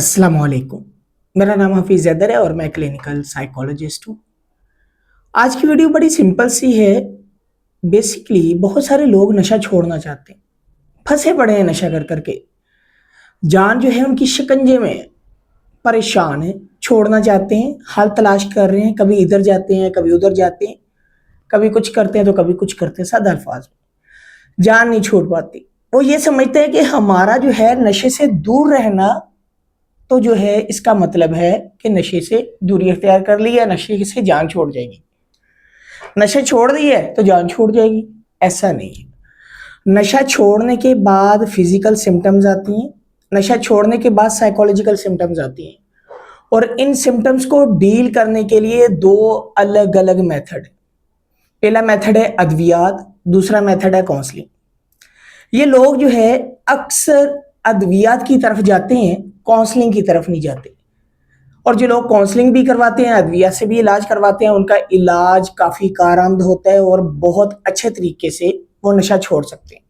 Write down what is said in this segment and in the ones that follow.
السلام علیکم، میرا نام حفیظ زیدر ہے اور میں کلینکل سائیکالوجسٹ ہوں۔ آج کی ویڈیو بڑی سمپل سی ہے۔ بیسیکلی بہت سارے لوگ نشہ چھوڑنا چاہتے ہیں، پھنسے پڑے ہیں نشہ کر کر کے، جان جو ہے ان کی شکنجے میں ہے، پریشان ہیں، چھوڑنا چاہتے ہیں، حل تلاش کر رہے ہیں، کبھی ادھر جاتے ہیں کبھی ادھر جاتے ہیں، کبھی کچھ کرتے ہیں تو کبھی کچھ کرتے ہیں، سادہ الفاظ میں جان نہیں چھوڑ پاتی۔ وہ یہ سمجھتے ہیں کہ ہمارا جو ہے نشے سے دور رہنا تو جو ہے اس کا مطلب ہے کہ نشے سے دوری اختیار کر لی یا نشے سے جان چھوڑ جائے گی، نشہ چھوڑ دی ہے تو جان چھوڑ جائے گی، ایسا نہیں ہے۔ نشہ چھوڑنے کے بعد فزیکل سمٹمز آتی ہیں، نشہ چھوڑنے کے بعد سائیکولوجیکل سمٹمز آتی ہیں، اور ان سمٹمز کو ڈیل کرنے کے لیے دو الگ الگ میتھڈ ہیں۔ پہلا میتھڈ ہے ادویات، دوسرا میتھڈ ہے کاؤنسلنگ۔ یہ لوگ جو ہے اکثر ادویات کی طرف جاتے ہیں، کاؤنسلنگ کی طرف نہیں جاتے، اور جو لوگ کاؤنسلنگ بھی کرواتے ہیں، ادویات سے بھی علاج کرواتے ہیں، ان کا علاج کافی کارآمد ہوتا ہے اور بہت اچھے طریقے سے وہ نشہ چھوڑ سکتے ہیں۔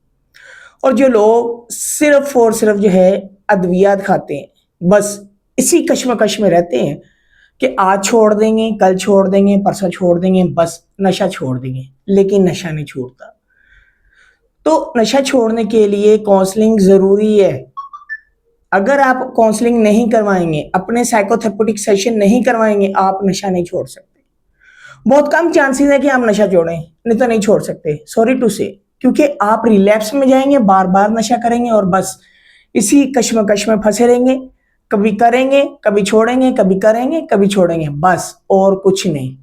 اور جو لوگ صرف اور صرف جو ہے ادویات کھاتے ہیں، بس اسی کشمکش میں رہتے ہیں کہ آج چھوڑ دیں گے، کل چھوڑ دیں گے، پرسوں چھوڑ دیں گے، بس نشہ چھوڑ دیں گے، لیکن نشہ نہیں چھوڑتا۔ تو نشہ چھوڑنے کے لیے کاؤنسلنگ ضروری ہے۔ اگر آپ کاؤنسلنگ نہیں کروائیں گے، اپنے سائیکو تھراپیوٹک سیشن نہیں کروائیں گے، آپ نشہ نہیں چھوڑ سکتے۔ بہت کم چانسز ہے کہ آپ نشہ چھوڑیں، نہیں تو نہیں چھوڑ سکتے، سوری ٹو سے، کیونکہ آپ ریلیپس میں جائیں گے، بار بار نشہ کریں گے اور بس اسی کشمکش میں پھنسے رہیں گے، کبھی کریں گے کبھی چھوڑیں گے، کبھی کریں گے کبھی چھوڑیں گے، بس اور کچھ نہیں۔